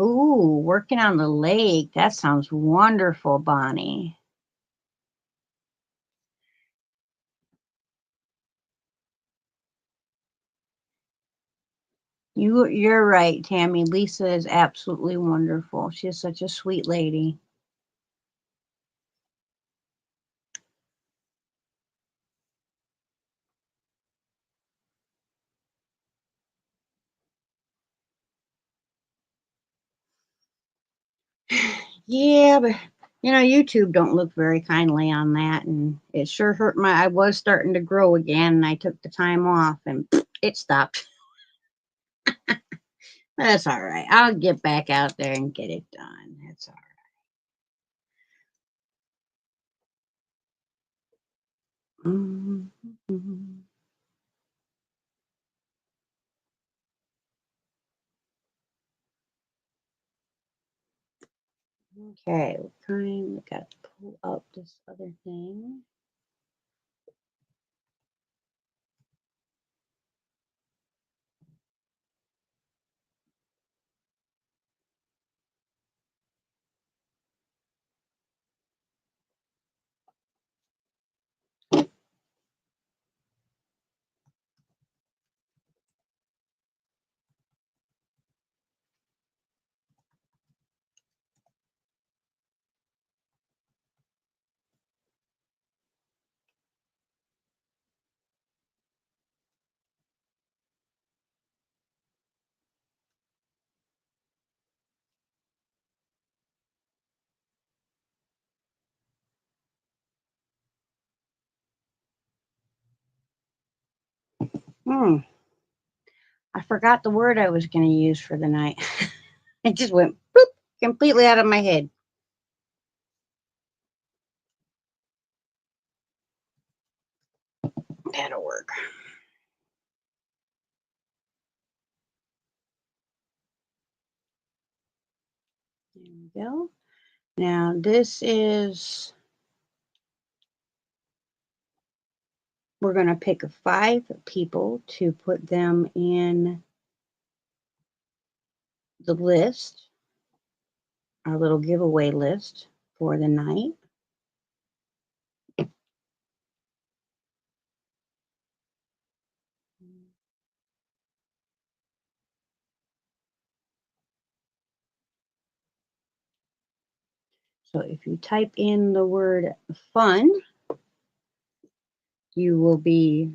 ooh, working on the lake. That sounds wonderful, Bonnie. You're right, Tammy. Lisa is absolutely wonderful. She is such a sweet lady. Yeah, but YouTube don't look very kindly on that, and it sure hurt my. I was starting to grow again, and I took the time off, and it stopped. That's all right. I'll get back out there and get it done. That's all right. Okay, we got to pull up this other thing. Hmm. I forgot the word I was going to use for the night. It just went boop, completely out of my head. That'll work. There we go. Now this is, we're going to pick 5 people to put them in the list, our little giveaway list for the night. So if you type in the word fun, you will be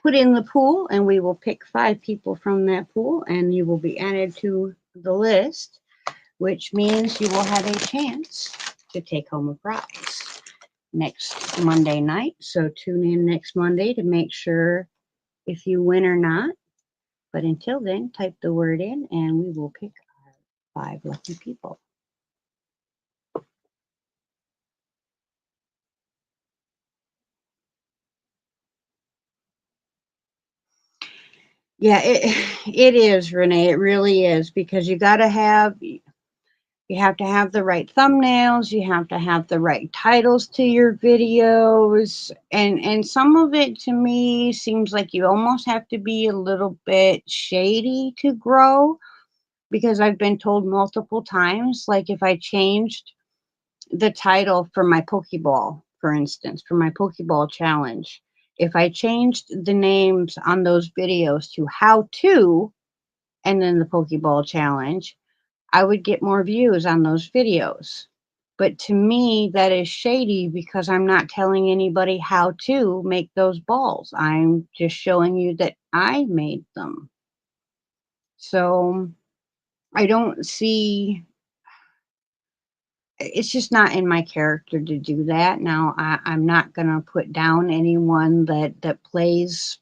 put in the pool, and we will pick 5 people from that pool, and you will be added to the list, which means you will have a chance to take home a prize next Monday night. So tune in next Monday to make sure if you win or not. But until then, type the word in, and we will pick our 5 lucky people. Yeah, it is, Renee. It really is, because you have to have the right thumbnails, you have to have the right titles to your videos, and some of it to me seems like you almost have to be a little bit shady to grow, because I've been told multiple times, like if I changed the title for my Pokeball, for instance, for my Pokeball challenge, if I changed the names on those videos to how to and then the Pokeball challenge, I would get more views on those videos. But to me, that is shady, because I'm not telling anybody how to make those balls. I'm just showing you that I made them. So I don't see, it's just not in my character to do that. Now, I'm not going to put down anyone that plays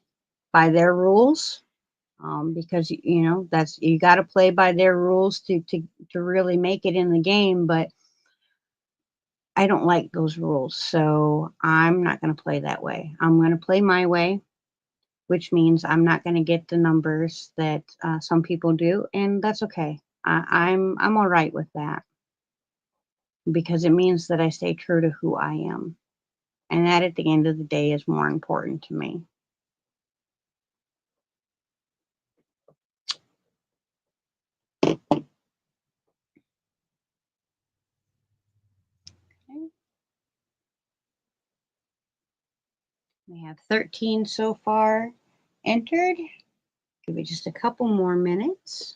by their rules, because that's, you got to play by their rules to really make it in the game. But I don't like those rules, so I'm not going to play that way. I'm going to play my way, which means I'm not going to get the numbers that some people do, and that's okay. I'm all right with that, because it means that I stay true to who I am, and that at the end of the day is more important to me. Okay. We have 13 so far entered. Give it just a couple more minutes.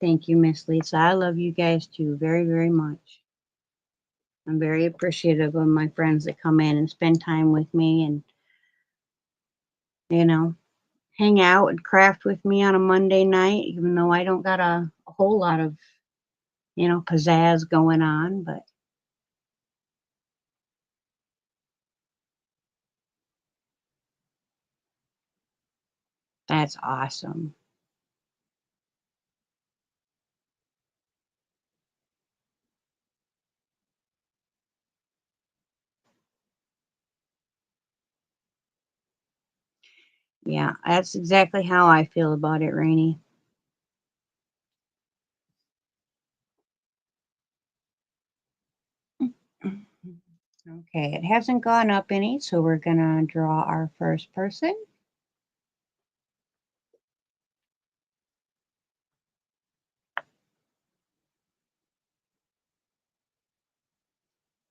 Thank you, Miss Lisa. I love you guys too very, very much. I'm very appreciative of my friends that come in and spend time with me and, you know, hang out and craft with me on a Monday night, even though I don't got a whole lot of, pizzazz going on, but that's awesome. Yeah, that's exactly how I feel about it, Rainey. Okay, it hasn't gone up any, so we're gonna draw our first person.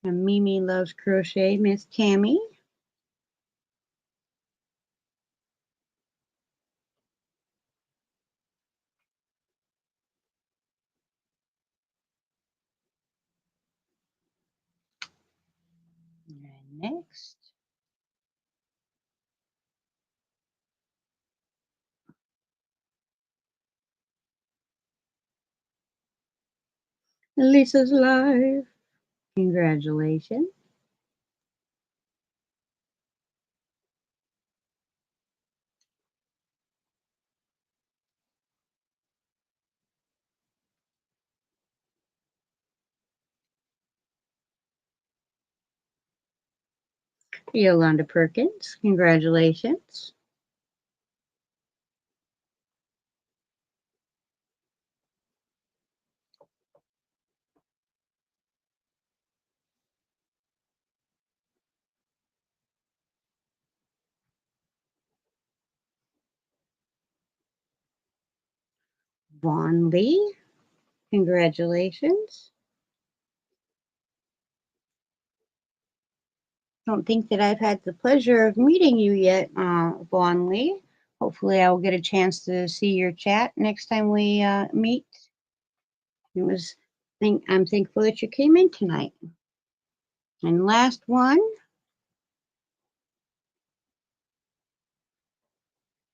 And Mimi loves crochet, Miss Tammy. And next, Lisa's live. Congratulations. Yolanda Perkins, congratulations. Vaughn Lee, congratulations. Don't think that I've had the pleasure of meeting you yet, Vaughn Lee. Hopefully, I will get a chance to see your chat next time we meet. It was I'm thankful that you came in tonight. And last one,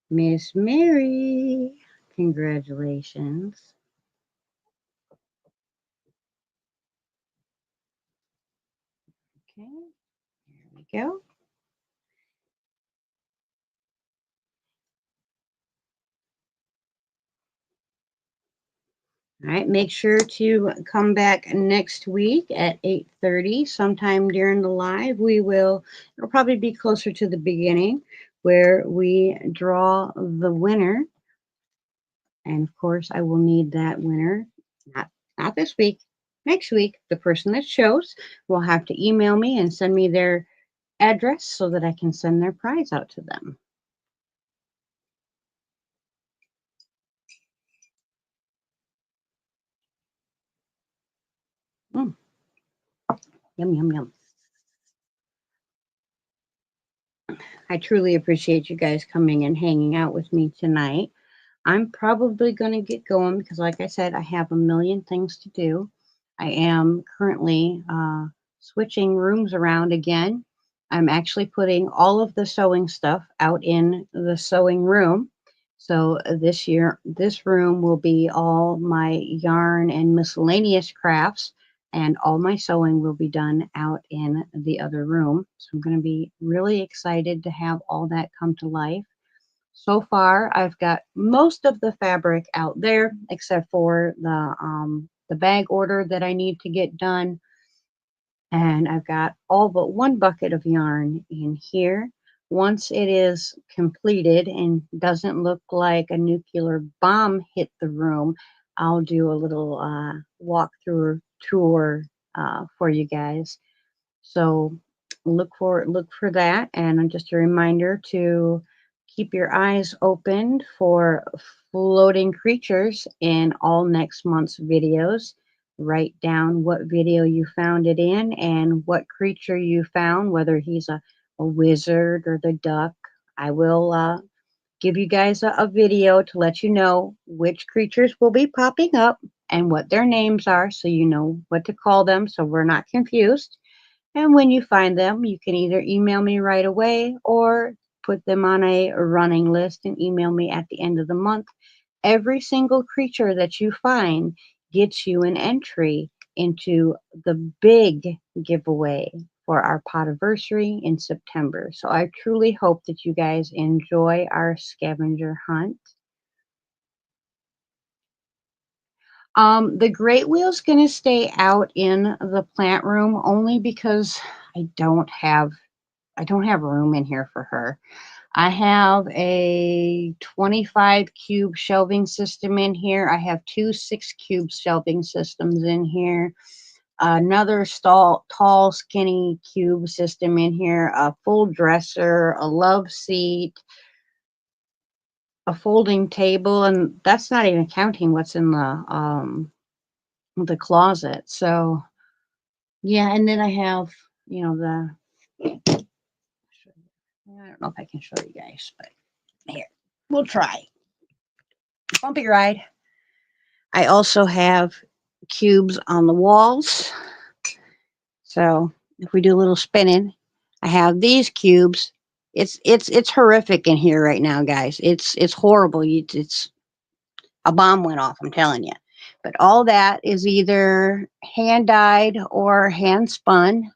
Miss Mary. Congratulations. Okay, here we go. All right, make sure to come back next week at 8:30 sometime during the live. It'll probably be closer to the beginning where we draw the winner. And of course, I will need that winner, not not this week, next week. The person that shows will have to email me and send me their address so that I can send their prize out to them. Mm, yum, yum, yum. I truly appreciate you guys coming and hanging out with me tonight. I'm probably going to get going because, like I said, I have a million things to do. I am currently switching rooms around again. I'm actually putting all of the sewing stuff out in the sewing room. So this year, this room will be all my yarn and miscellaneous crafts, and all my sewing will be done out in the other room. So I'm going to be really excited to have all that come to life. So far, I've got most of the fabric out there, except for the bag order that I need to get done. And I've got all but one bucket of yarn in here. Once it is completed and doesn't look like a nuclear bomb hit the room, I'll do a little walkthrough tour for you guys. So look for that, and just a reminder to keep your eyes open for floating creatures in all next month's videos. Write down what video you found it in and what creature you found, whether he's a wizard or the duck. I will give you guys a video to let you know which creatures will be popping up and what their names are, so you know what to call them so we're not confused. And when you find them, you can either email me right away or put them on a running list and email me at the end of the month. Every single creature that you find gets you an entry into the big giveaway for our Potiversary in September. So I truly hope that you guys enjoy our scavenger hunt. The great wheel's going to stay out in the plant room only because I don't have room in here for her. I have a 25 cube shelving system in here. I have two 6 cube shelving systems in here. Another tall, skinny cube system in here. A full dresser, a love seat, a folding table, and that's not even counting what's in the closet. So yeah, and then I have, you know, I don't know if I can show you guys, but here, we'll try. Bumpy ride. I also have cubes on the walls. So if we do a little spinning, I have these cubes. It's horrific in here right now, guys. It's horrible. It's a bomb went off, I'm telling you. But all that is either hand dyed or hand spun.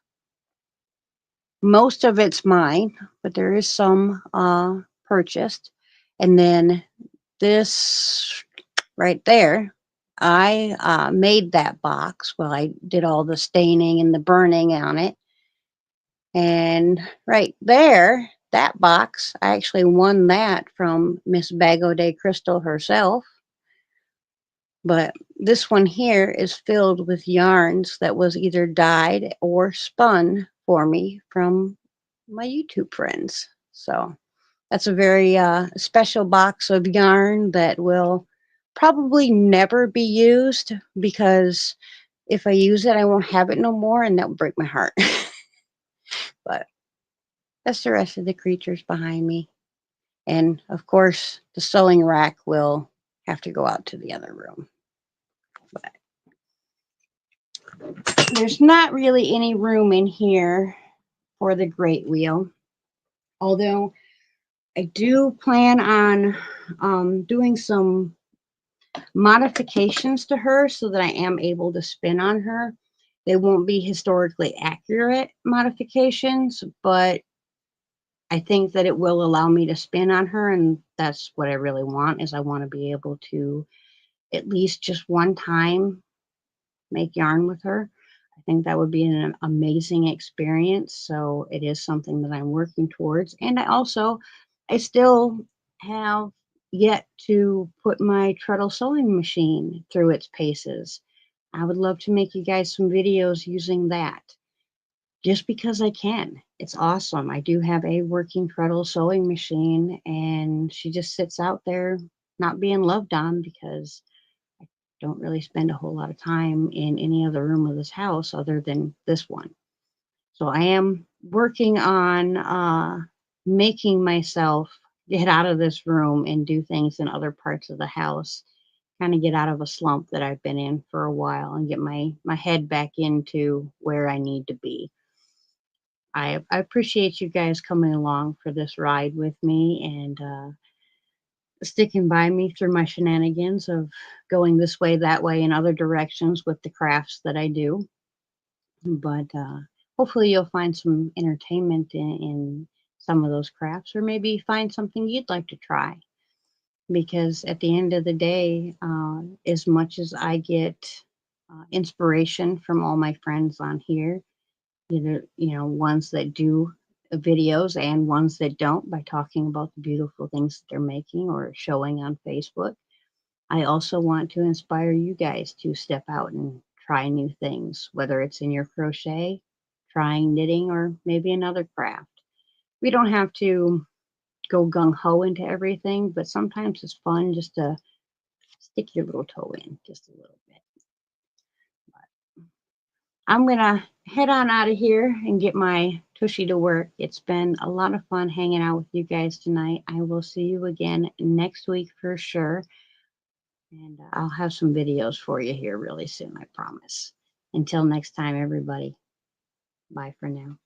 Most of it's mine, but there is some purchased. And then this right there, I made that box. Well, I did all the staining and the burning on it. And right there, that box, I actually won that from Miss Bago de Crystal herself. But this one here is filled with yarns that was either dyed or spun for me from my YouTube friends. So that's a very special box of yarn that will probably never be used, because if I use it, I won't have it no more, and that would break my heart. But that's the rest of the creatures behind me. And of course, the sewing rack will have to go out to the other room. But there's not really any room in here for the great wheel. Although I do plan on doing some modifications to her so that I am able to spin on her. They won't be historically accurate modifications, but I think that it will allow me to spin on her, and that's what I really want. Is I want to be able to at least just one time make yarn with her. I think that would be an amazing experience. So it is something that I'm working towards. And I still have yet to put my treadle sewing machine through its paces. I would love to make you guys some videos using that, just because I can. It's awesome. I do have a working treadle sewing machine, and she just sits out there not being loved on because I don't really spend a whole lot of time in any other room of this house other than this one. So I am working on making myself get out of this room and do things in other parts of the house, kind of get out of a slump that I've been in for a while and get my head back into where I need to be. I appreciate you guys coming along for this ride with me and sticking by me through my shenanigans of going this way, that way, in other directions with the crafts that I do. But hopefully you'll find some entertainment in some of those crafts, or maybe find something you'd like to try. Because at the end of the day, as much as I get inspiration from all my friends on here, either, ones that do videos and ones that don't, by talking about the beautiful things that they're making or showing on Facebook, I also want to inspire you guys to step out and try new things, whether it's in your crochet, trying knitting, or maybe another craft. We don't have to go gung ho into everything, but sometimes it's fun just to stick your little toe in just a little bit. I'm going to head on out of here and get my tushy to work. It's been a lot of fun hanging out with you guys tonight. I will see you again next week for sure. And I'll have some videos for you here really soon, I promise. Until next time, everybody. Bye for now.